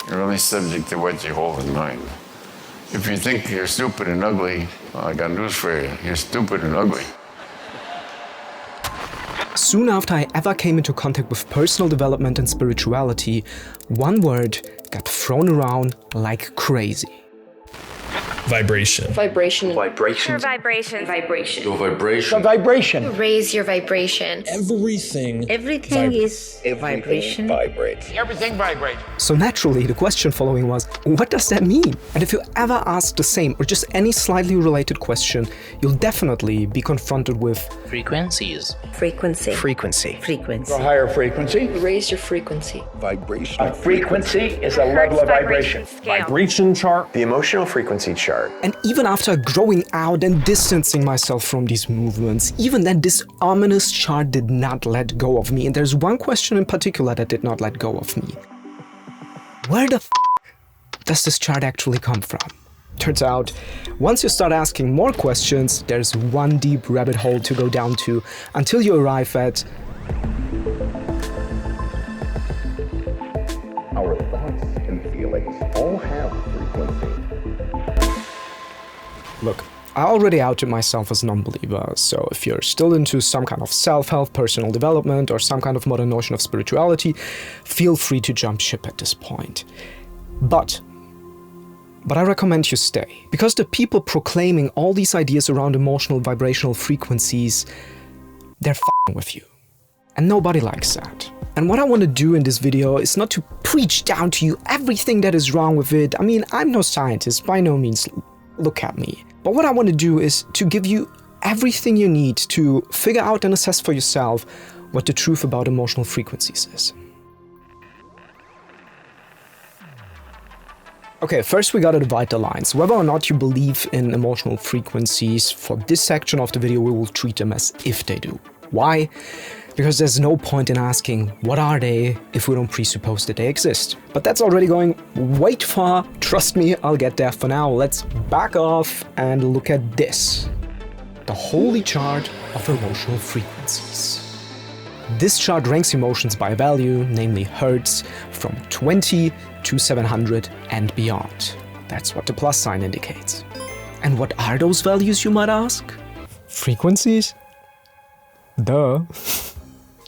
You're only subject to what you hold in mind. If you think you're stupid and ugly, well, I got news for you. You're stupid and ugly. Soon after I ever came into contact with personal development and spirituality, one word got thrown around like crazy. Vibration. Vibration. Vibration. Your vibration. Vibration. Your vibration. Vibration. Raise your vibration. Everything is vibration. Vibrates. Everything vibrates. So naturally, the question following was, what does that mean? And if you ever ask the same or just any slightly related question, you'll definitely be confronted with frequencies. Frequency. Frequency. Frequency. A higher frequency. Raise your frequency. Vibration. A frequency is a level of vibration. Scale. Vibration chart. The emotional frequency chart. And even after growing out and distancing myself from these movements, even then this ominous chart did not let go of me. And there's one question in particular that did not let go of me. Where the f does this chart actually come from? Turns out, once you start asking more questions, there's one deep rabbit hole to go down to until you arrive at our thoughts and feelings all have frequency. Look, I already outed myself as a non-believer, so if you're still into some kind of self-help, personal development, or some kind of modern notion of spirituality, feel free to jump ship at this point. But I recommend you stay, because the people proclaiming all these ideas around emotional vibrational frequencies, they're f***ing with you. And nobody likes that. And what I want to do in this video is not to preach down to you everything that is wrong with it. I mean, I'm no scientist, by no means, look at me. But what I want to do is to give you everything you need to figure out and assess for yourself what the truth about emotional frequencies is. Okay, first we gotta divide the lines. Whether or not you believe in emotional frequencies, for this section of the video we will treat them as if they do. Why? Because there's no point in asking what are they if we don't presuppose that they exist. But that's already going way too far. Trust me, I'll get there. For now, let's back off and look at this. The holy chart of emotional frequencies. This chart ranks emotions by value, namely hertz, from 20 to 700 and beyond. That's what the plus sign indicates. And what are those values, you might ask? Frequencies? Duh.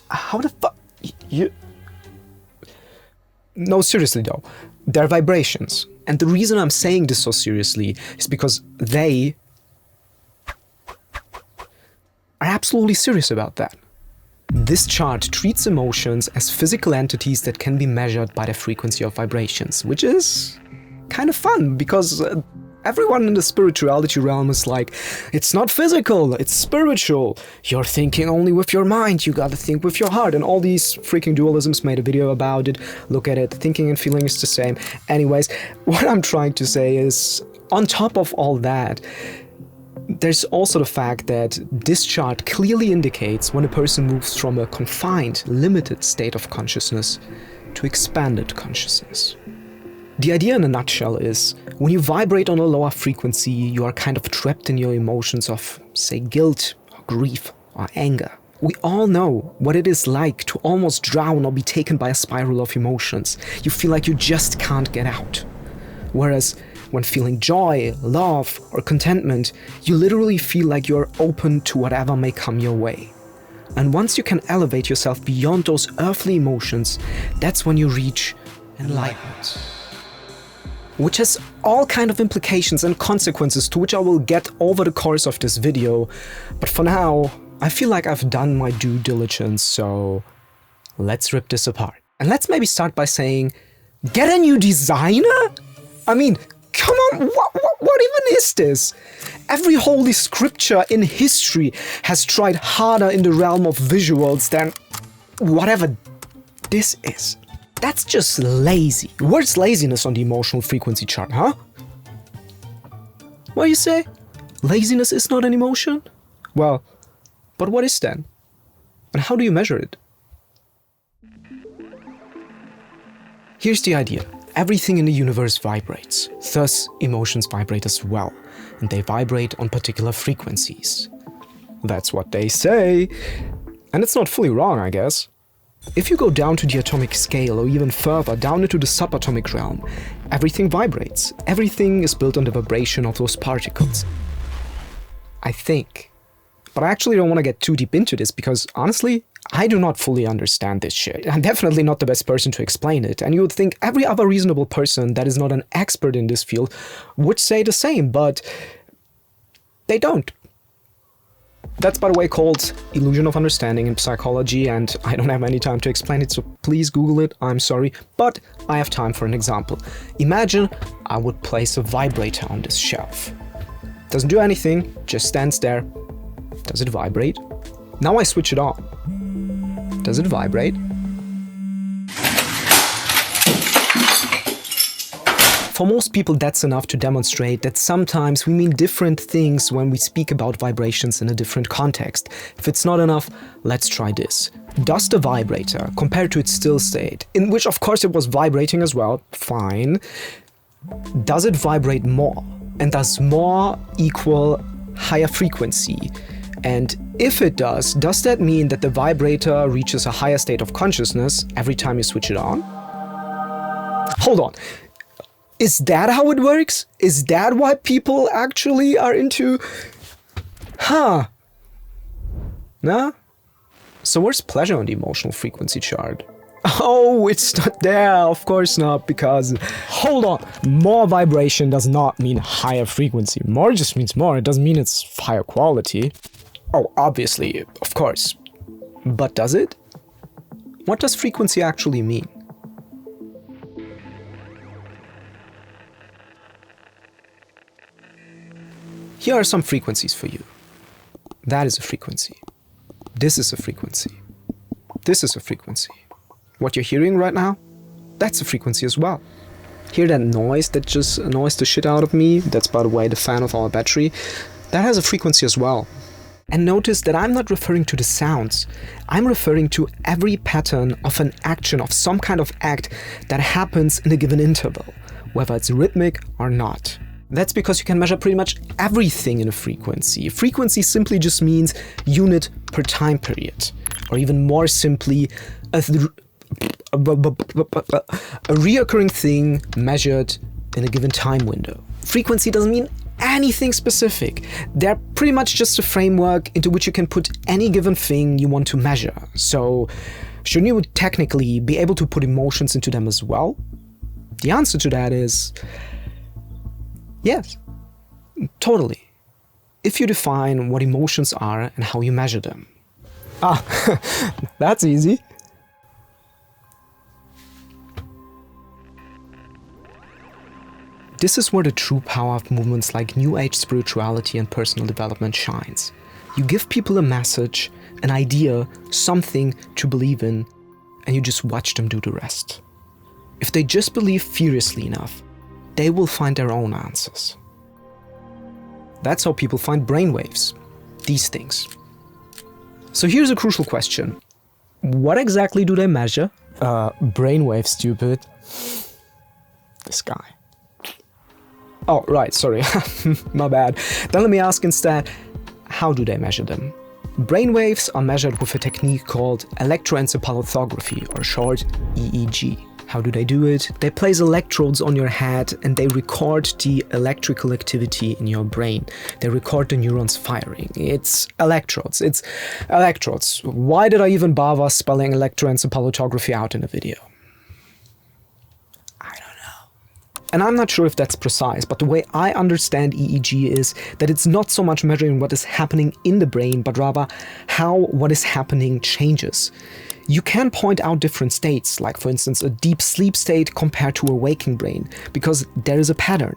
How the fuck? You... No, seriously though. They're vibrations. And the reason I'm saying this so seriously is because they are absolutely serious about that. This chart treats emotions as physical entities that can be measured by the frequency of vibrations, which is kind of fun because everyone in the spirituality realm is like, it's not physical, it's spiritual. You're thinking only with your mind, you gotta think with your heart. And all these freaking dualisms made a video about it. Look at it, thinking and feeling is the same. Anyways, what I'm trying to say is, on top of all that, there's also the fact that this chart clearly indicates when a person moves from a confined, limited state of consciousness to expanded consciousness. The idea in a nutshell is, when you vibrate on a lower frequency, you are kind of trapped in your emotions of, say, guilt, or grief, or anger. We all know what it is like to almost drown or be taken by a spiral of emotions. You feel like you just can't get out. Whereas, when feeling joy, love, or contentment, you literally feel like you're open to whatever may come your way. And once you can elevate yourself beyond those earthly emotions, that's when you reach enlightenment. Which has all kind of implications and consequences to which I will get over the course of this video. But for now, I feel like I've done my due diligence, so let's rip this apart. And let's maybe start by saying, get a new designer? I mean, come on, what even is this? Every holy scripture in history has tried harder in the realm of visuals than whatever this is. That's just lazy. Where's laziness on the emotional frequency chart, huh? What do you say? Laziness is not an emotion? Well, but what is then? And how do you measure it? Here's the idea. Everything in the universe vibrates, thus emotions vibrate as well, and they vibrate on particular frequencies. That's what they say, and it's not fully wrong, I guess. If you go down to the atomic scale or even further down into the subatomic realm, everything vibrates. Everything is built on the vibration of those particles. I think. But I actually don't want to get too deep into this because, honestly, I do not fully understand this shit. I'm definitely not the best person to explain it, and you would think every other reasonable person that is not an expert in this field would say the same, but they don't. That's, by the way, called illusion of understanding in psychology, and I don't have any time to explain it, so please Google it, I'm sorry. But I have time for an example. Imagine I would place a vibrator on this shelf. Doesn't do anything, just stands there. Does it vibrate? Now I switch it on. Does it vibrate? For most people, that's enough to demonstrate that sometimes we mean different things when we speak about vibrations in a different context. If it's not enough, let's try this. Does the vibrator, compared to its still state, in which of course it was vibrating as well, fine, does it vibrate more? And does more equal higher frequency? And if it does that mean that the vibrator reaches a higher state of consciousness every time you switch it on? Hold on. Is that how it works? Is that why people actually are into... Nah? So where's pleasure on the emotional frequency chart? Oh, it's not there, of course not, because... Hold on! More vibration does not mean higher frequency. More just means more, it doesn't mean it's higher quality. Oh, obviously, of course. But does it? What does frequency actually mean? Here are some frequencies for you. That is a frequency. This is a frequency. This is a frequency. What you're hearing right now, that's a frequency as well. Hear that noise that just annoys the shit out of me? That's, by the way, the fan of our battery. That has a frequency as well. And notice that I'm not referring to the sounds. I'm referring to every pattern of an action, of some kind of act that happens in a given interval, whether it's rhythmic or not. That's because you can measure pretty much everything in a frequency. Frequency simply just means unit per time period, or even more simply, a reoccurring thing measured in a given time window. Frequency doesn't mean anything specific. They're pretty much just a framework into which you can put any given thing you want to measure. So, shouldn't you technically be able to put emotions into them as well? The answer to that is... yes, totally. If you define what emotions are and how you measure them. That's easy. This is where the true power of movements like New Age spirituality and personal development shines. You give people a message, an idea, something to believe in, and you just watch them do the rest. If they just believe furiously enough, they will find their own answers. That's how people find brainwaves, these things. So here's a crucial question. What exactly do they measure? Brainwave, stupid. This guy. Oh, right, sorry, my bad. Then let me ask instead, how do they measure them? Brainwaves are measured with a technique called electroencephalography, or short, EEG. How do they do it? They place electrodes on your head and they record the electrical activity in your brain. They record the neurons firing. It's electrodes. Why did I even bother spelling electroencephalography out in a video? I don't know. And I'm not sure if that's precise, but the way I understand EEG is that it's not so much measuring what is happening in the brain, but rather how what is happening changes. You can point out different states, like for instance a deep sleep state compared to a waking brain, because there is a pattern.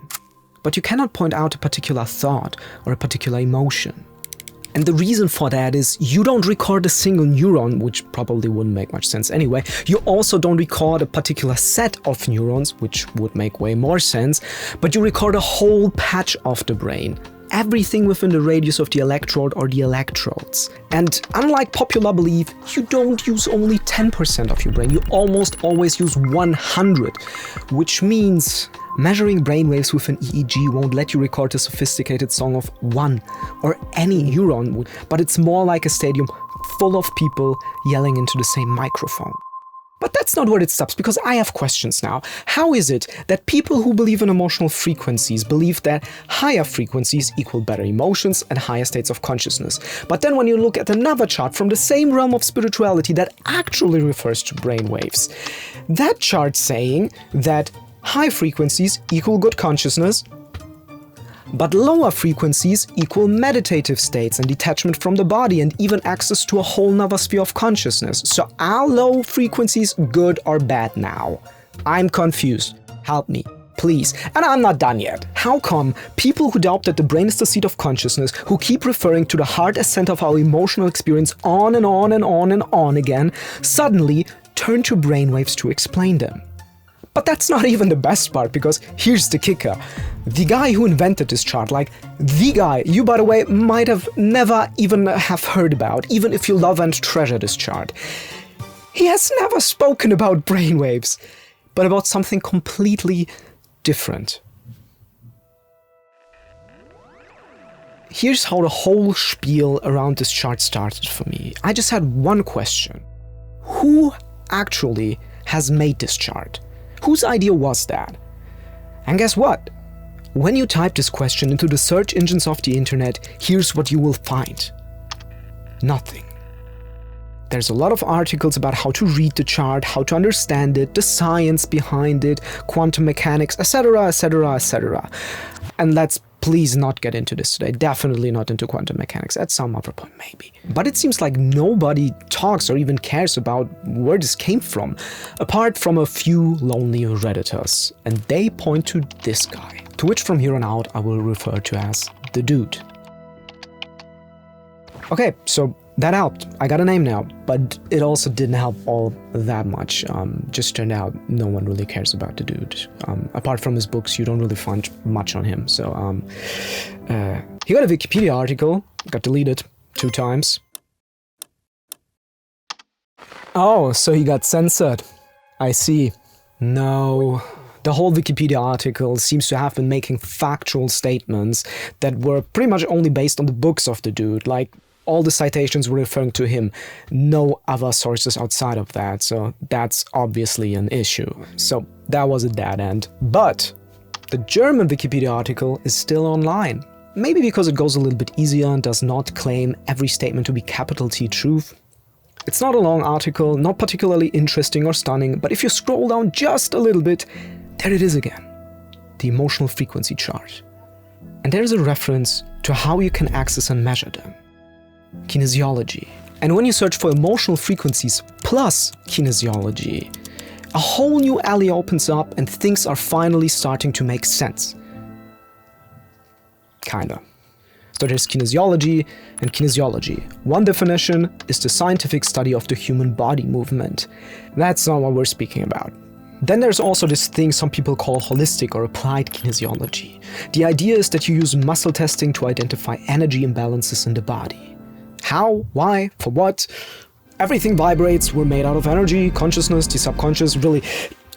But you cannot point out a particular thought or a particular emotion. And the reason for that is you don't record a single neuron, which probably wouldn't make much sense anyway. You also don't record a particular set of neurons, which would make way more sense, but you record a whole patch of the brain. Everything within the radius of the electrode or the electrodes. And unlike popular belief, you don't use only 10% of your brain, you almost always use 100, which means measuring brainwaves with an EEG won't let you record a sophisticated song of one or any neuron, but it's more like a stadium full of people yelling into the same microphone. But that's not where it stops, because I have questions now. How is it that people who believe in emotional frequencies believe that higher frequencies equal better emotions and higher states of consciousness? But then when you look at another chart from the same realm of spirituality that actually refers to brainwaves, that chart saying that high frequencies equal good consciousness, but lower frequencies equal meditative states and detachment from the body and even access to a whole nother sphere of consciousness. So are low frequencies good or bad now? I'm confused. Help me, please. And I'm not done yet. How come people who doubt that the brain is the seat of consciousness, who keep referring to the heart as center of our emotional experience on and on and on and on again, suddenly turn to brainwaves to explain them? But that's not even the best part, because here's the kicker. The guy who invented this chart, like the guy you, by the way, might have never even have heard about, even if you love and treasure this chart, he has never spoken about brainwaves, but about something completely different. Here's how the whole spiel around this chart started for me. I just had one question. Who actually has made this chart? Whose idea was that? And guess what? When you type this question into the search engines of the internet, here's what you will find. Nothing. There's a lot of articles about how to read the chart, how to understand it, the science behind it, quantum mechanics, etc., etc., etc. And let's please not get into this today. Definitely not into quantum mechanics. At some other point, maybe. But it seems like nobody talks or even cares about where this came from, apart from a few lonely Redditors. And they point to this guy, to which from here on out I will refer to as the dude. Okay, so that helped. I got a name now, but it also didn't help all that much. Just turned out no one really cares about the dude. Apart from his books, you don't really find much on him. So he got a Wikipedia article, got deleted 2 times. Oh, so he got censored. I see. No. The whole Wikipedia article seems to have been making factual statements that were pretty much only based on the books of the dude, like all the citations were referring to him, no other sources outside of that, so that's obviously an issue. So that was a dead end. But the German Wikipedia article is still online. Maybe because it goes a little bit easier and does not claim every statement to be capital T truth. It's not a long article, not particularly interesting or stunning, but if you scroll down just a little bit, there it is again. The emotional frequency chart. And there's a reference to how you can access and measure them. Kinesiology. And when you search for emotional frequencies plus kinesiology, a whole new alley opens up and things are finally starting to make sense. Kinda. So there's kinesiology and kinesiology. One definition is the scientific study of the human body movement. That's not what we're speaking about. Then there's also this thing some people call holistic or applied kinesiology. The idea is that you use muscle testing to identify energy imbalances in the body. How? Why? For what? Everything vibrates. We're made out of energy, consciousness, the subconscious. Really,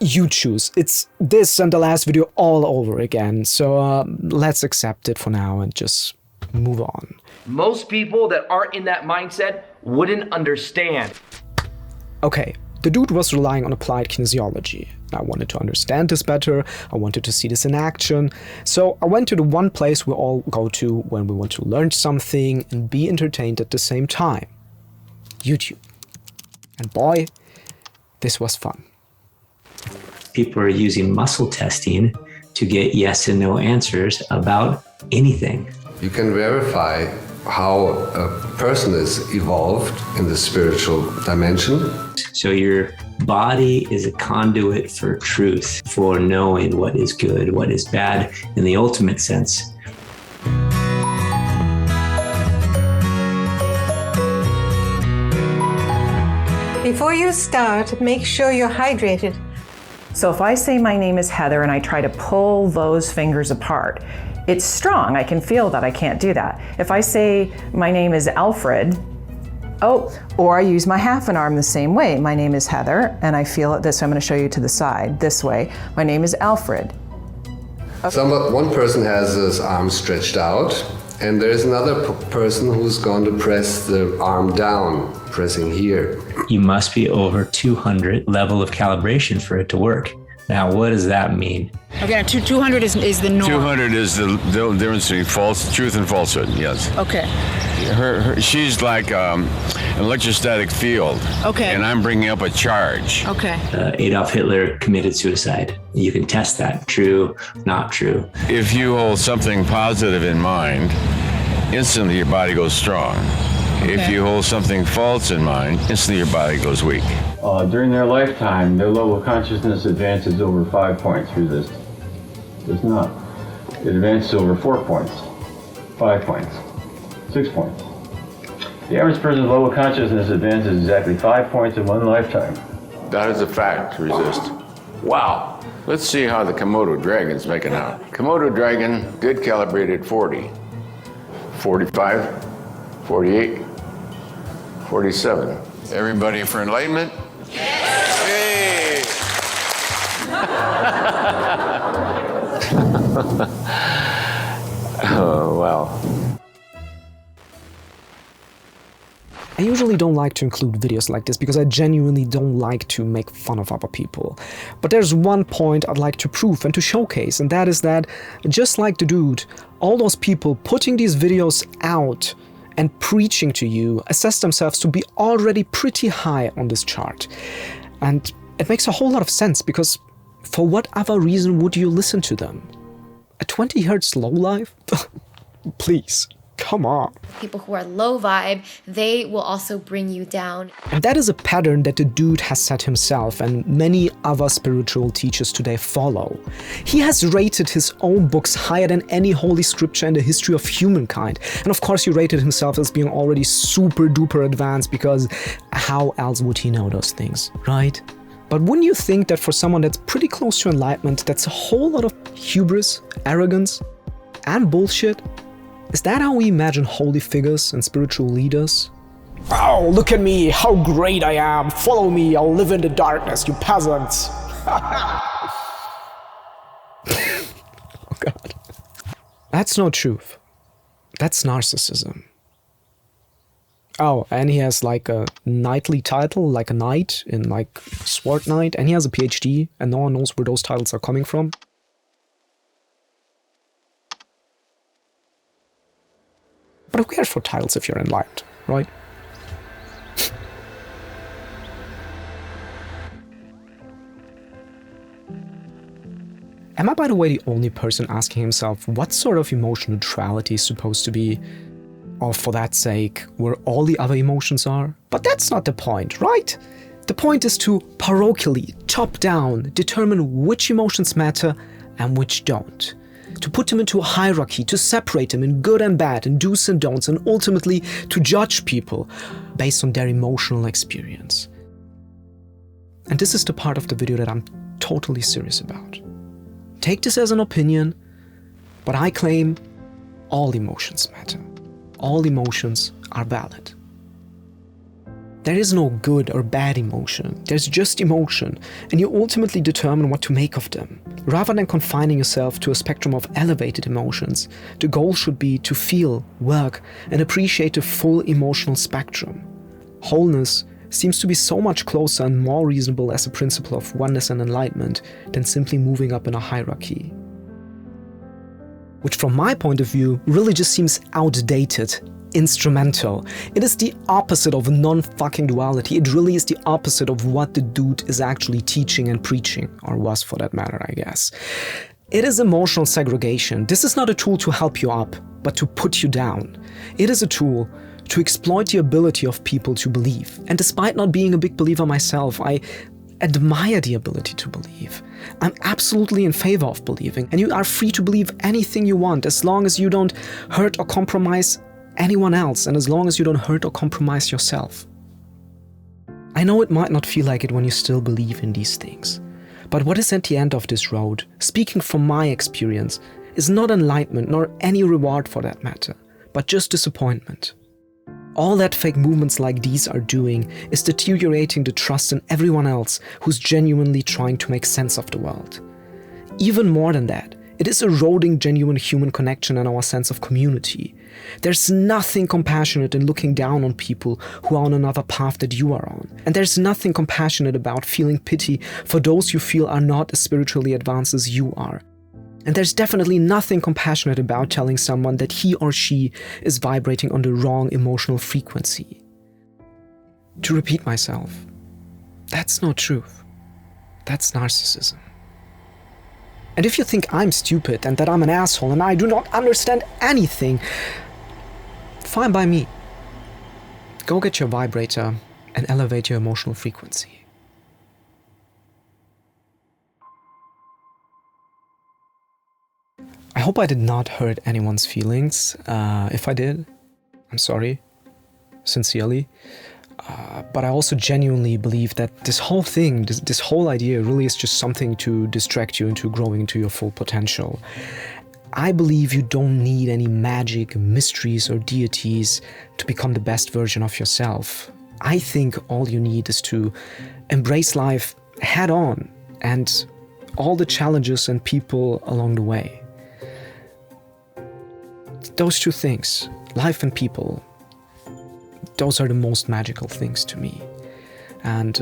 you choose. It's this and the last video all over again. So let's accept it for now and just move on. Most people that aren't in that mindset wouldn't understand. Okay, the dude was relying on applied kinesiology. I wanted to understand this better, I wanted to see this in action, so I went to the one place we all go to when we want to learn something and be entertained at the same time. YouTube. And boy, this was fun. People are using muscle testing to get yes and no answers about anything. You can verify how a person is evolved in the spiritual dimension. So your body is a conduit for truth, for knowing what is good, what is bad in the ultimate sense. Before you start, make sure you're hydrated. So if I say my name is Heather and I try to pull those fingers apart, it's strong. I can feel that. I can't do that. If I say my name is Alfred, or I use my half an arm the same way. My name is Heather, and I feel it this way. I'm going to show you to the side, this way. My name is Alfred. One person has his arm stretched out, And there's another person who's going to press the arm down, pressing here. You must be over 200 level of calibration for it to work. Now, what does that mean? Okay, 200 is the norm. 200 is the difference between truth and falsehood, yes. Okay. She's like an electrostatic field. Okay. And I'm bringing up a charge. Okay. Adolf Hitler committed suicide. You can test that. True, not true. If you hold something positive in mind, instantly your body goes strong. Okay. If you hold something false in mind, instantly your body goes weak. During their lifetime, their level of consciousness advances over 5 points through this. Does not. It advances over 4 points, 5 points, 6 points. The average person's level of consciousness advances exactly 5 points in one lifetime. That is a fact, resist. Wow. Let's see how the Komodo dragon's making out. Komodo dragon, good calibrated 40, 45, 48, 47. Everybody for enlightenment? Hey! Oh, wow. I usually don't like to include videos like this because I genuinely don't like to make fun of other people. But there's one point I'd like to prove and to showcase, and that is that, just like the dude, all those people putting these videos out and preaching to you assess themselves to be already pretty high on this chart. And it makes a whole lot of sense, because for what other reason would you listen to them? A 20 Hz lowlife? Please, come on. People who are low vibe, they will also bring you down. And that is a pattern that the dude has set himself and many other spiritual teachers today follow. He has rated his own books higher than any holy scripture in the history of humankind. And of course he rated himself as being already super duper advanced, because how else would he know those things, right? But wouldn't you think that for someone that's pretty close to enlightenment, that's a whole lot of hubris, arrogance, and bullshit? Is that how we imagine holy figures and spiritual leaders? Oh, look at me, how great I am! Follow me, I'll live in the darkness, you peasants! Oh god. That's no truth. That's narcissism. Oh, and he has like a knightly title, like a knight in like Sword Knight, and he has a PhD, and no one knows where those titles are coming from. But who cares for titles if you're enlightened, right? Am I, by the way, the only person asking himself what sort of emotion neutrality is supposed to be? Or for that sake, where all the other emotions are? But that's not the point, right? The point is to parochially, top down, determine which emotions matter and which don't. To put them into a hierarchy, to separate them in good and bad, in do's and don'ts, and ultimately to judge people based on their emotional experience. And this is the part of the video that I'm totally serious about. Take this as an opinion, but I claim all emotions matter. All emotions are valid. There is no good or bad emotion, there's just emotion, and you ultimately determine what to make of them. Rather than confining yourself to a spectrum of elevated emotions, the goal should be to feel, work, and appreciate the full emotional spectrum. Wholeness seems to be so much closer and more reasonable as a principle of oneness and enlightenment than simply moving up in a hierarchy. Which from my point of view really just seems outdated, instrumental. It is the opposite of non-fucking duality. It really is the opposite of what the dude is actually teaching and preaching, or was for that matter, I guess. It is emotional segregation. This is not a tool to help you up, but to put you down. It is a tool to exploit the ability of people to believe. And despite not being a big believer myself, I admire the ability to believe. I'm absolutely in favor of believing, and you are free to believe anything you want as long as you don't hurt or compromise anyone else, and as long as you don't hurt or compromise yourself. I know it might not feel like it when you still believe in these things, but what is at the end of this road, speaking from my experience, is not enlightenment nor any reward for that matter, but just disappointment. All that fake movements like these are doing is deteriorating the trust in everyone else who's genuinely trying to make sense of the world. Even more than that, it is eroding genuine human connection and our sense of community. There's nothing compassionate in looking down on people who are on another path that you are on. And there's nothing compassionate about feeling pity for those you feel are not as spiritually advanced as you are. And there's definitely nothing compassionate about telling someone that he or she is vibrating on the wrong emotional frequency. To repeat myself, that's not truth. That's narcissism. And if you think I'm stupid and that I'm an asshole and I do not understand anything, fine by me. Go get your vibrator and elevate your emotional frequency. I hope I did not hurt anyone's feelings. If I did, I'm sorry, sincerely. But I also genuinely believe that this whole thing, this whole idea really is just something to distract you into growing into your full potential. I believe you don't need any magic, mysteries, or deities to become the best version of yourself. I think all you need is to embrace life head on and all the challenges and people along the way. Those two things, life and people, those are the most magical things to me. And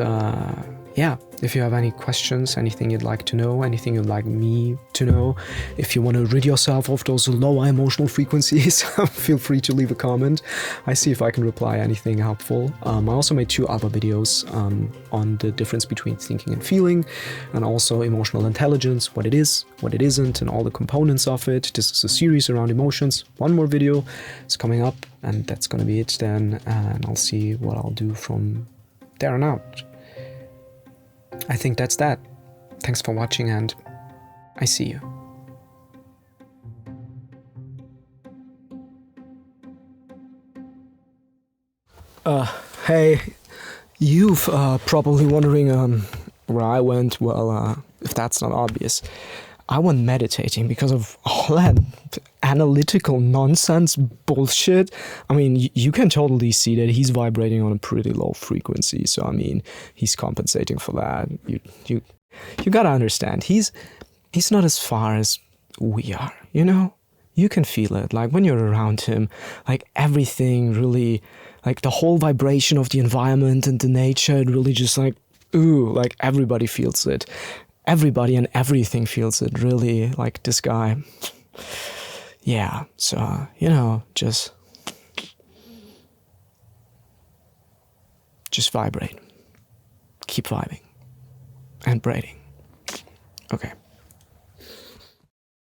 yeah, if you have any questions, anything you'd like to know, anything you'd like me to know, if you want to rid yourself of those lower emotional frequencies, feel free to leave a comment. I see if I can reply anything helpful. I also made 2 other videos on the difference between thinking and feeling, and also emotional intelligence, what it is, what it isn't, and all the components of it. This is a series around emotions. 1 more video is coming up, and that's gonna be it then, and I'll see what I'll do from there on out. I think that's that. Thanks for watching, and I see you. Hey, you've probably wondering where I went. Well, if that's not obvious, I went meditating because of all that analytical nonsense bullshit. I mean, you can totally see that he's vibrating on a pretty low frequency, so I mean, he's compensating for that. You gotta understand, he's not as far as we are, you know? You can feel it, like when you're around him, like everything really, like the whole vibration of the environment and the nature, it really just like, ooh, like everybody feels it. Everybody and everything feels it, really, like this guy. Yeah, so, you know, just vibrate. Keep vibing. And braiding. Okay.